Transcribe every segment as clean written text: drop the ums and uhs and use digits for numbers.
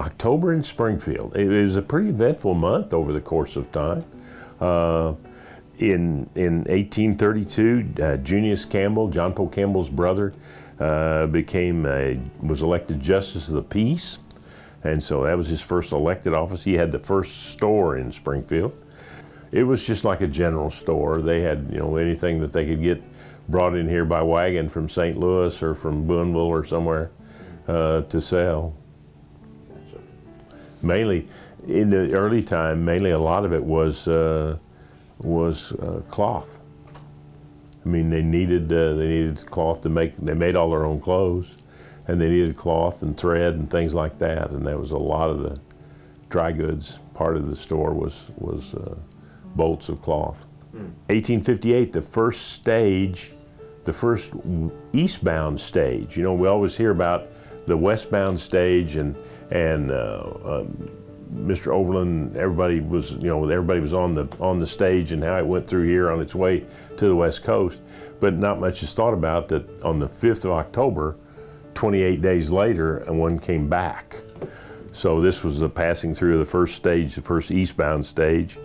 October in Springfield. It was a pretty eventful month over the course of time. In 1832, Junius Campbell, John Poe Campbell's brother, was elected Justice of the Peace, and so that was his first elected office. He had the first store in Springfield. It was just like a general store. They had, anything that they could get brought in here by wagon from St. Louis or from Boonville or somewhere to sell. Mainly, in the early time, a lot of it was cloth. I mean, they needed cloth to make. They made all their own clothes, and they needed cloth and thread and things like that. And there was a lot of the dry goods part of the store was bolts of cloth. 1858, the first eastbound stage. We always hear about the westbound stage and Mr. Overland. Everybody was on the stage and how it went through here on its way to the West Coast, but not much is thought about that on the 5th of October, 28 days later, and one came back. So this was the passing through of the first stage, the first eastbound stage.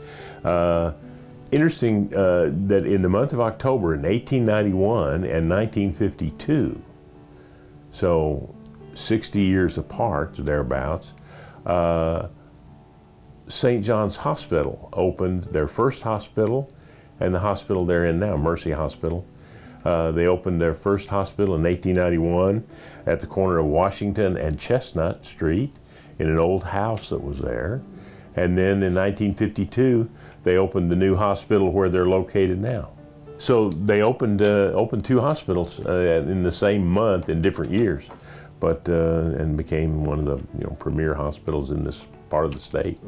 Interesting that in the month of October in 1891 and 1952, so 60 years apart, thereabouts, St. John's Hospital opened their first hospital, and the hospital they're in now, Mercy Hospital. They opened their first hospital in 1891 at the corner of Washington and Chestnut Street in an old house that was there. And then in 1952, they opened the new hospital where they're located now. So they opened two hospitals in the same month in different years, but and became one of the premier hospitals in this part of the state.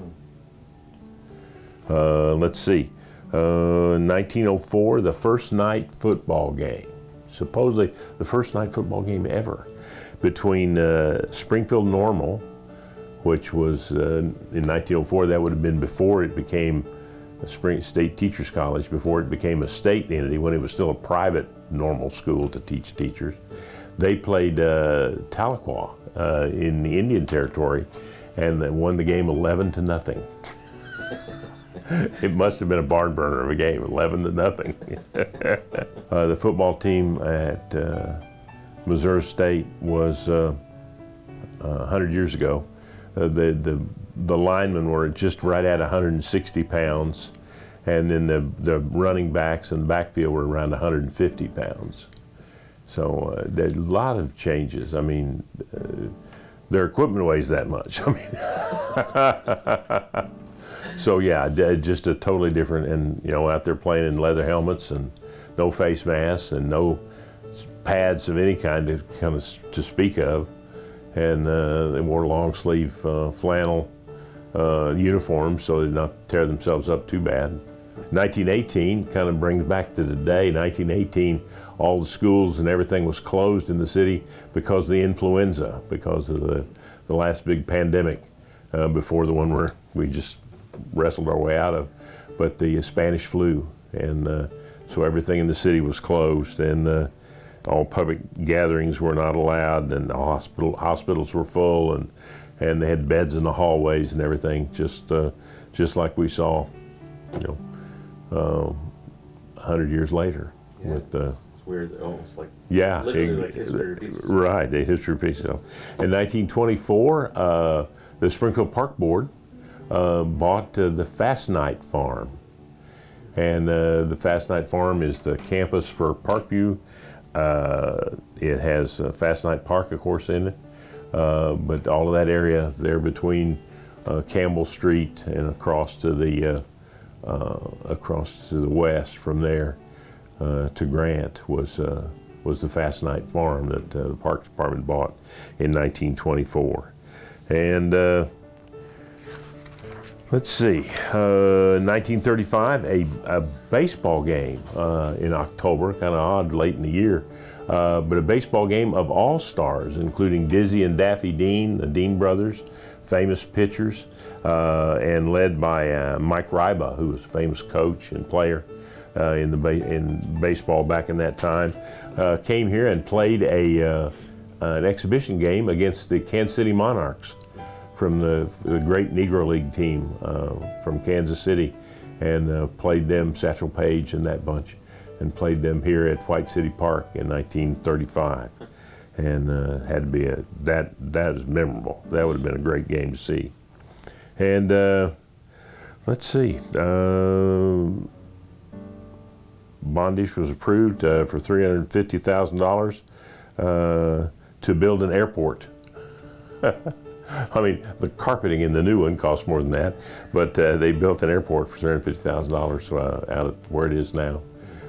Let's see, 1904, the first night football game, supposedly the first night football game ever, between Springfield Normal, which was in 1904, that would have been before it became a State Teachers College, before it became a state entity, when it was still a private normal school to teach teachers. They played Tahlequah in the Indian Territory and won the game 11-0. It must have been a barn burner of a game, 11-0. The football team at Missouri State was 100 years ago. The linemen were just right at 160 pounds, and then the running backs in the backfield were around 150 pounds. So there's a lot of changes. I mean, their equipment weighs that much. I mean, so yeah, just a totally different, and out there playing in leather helmets and no face masks and no pads of any kind to speak of. And they wore long sleeve flannel uniforms so they did not tear themselves up too bad. 1918 kind of brings back to today. 1918, all the schools and everything was closed in the city because of the influenza, because of the last big pandemic before the one where we just wrestled our way out of, but the Spanish flu. And so everything in the city was closed, and all public gatherings were not allowed, and the hospitals were full, and they had beds in the hallways and everything, just like we saw, 100 years later. Yeah. With it's weird, almost like literally like history repeats. Right, the history repeats itself. In 1924, the Springfield Park Board bought the Fast Night Farm, and the Fast Night Farm is the campus for Parkview. It has Fast Night Park, of course, in it, but all of that area there between Campbell Street and across to the west from there to Grant was the Fast Night Farm that the Park Department bought in 1924. And let's see, 1935, a baseball game in October, kind of odd, late in the year, but a baseball game of all-stars, including Dizzy and Daffy Dean, the Dean brothers, famous pitchers, and led by Mike Ryba, who was a famous coach and player in baseball back in that time, came here and played an exhibition game against the Kansas City Monarchs from the great Negro League team from Kansas City, and played them, Satchel Paige and that bunch, and played them here at White City Park in 1935. And had to be that is memorable. That would have been a great game to see. And let's see, bondage was approved for $350,000 to build an airport. I mean, the carpeting in the new one cost more than that, but they built an airport for $350,000 out of where it is now,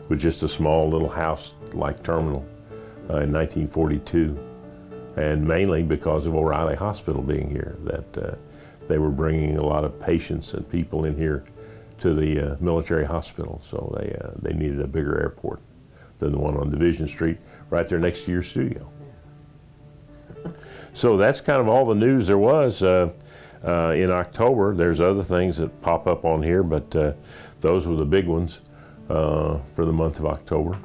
with just a small little house-like terminal in 1942, and mainly because of O'Reilly Hospital being here, that they were bringing a lot of patients and people in here to the military hospital, so they needed a bigger airport than the one on Division Street, right there next to your studio. So that's kind of all the news there was in October. There's other things that pop up on here, but those were the big ones for the month of October.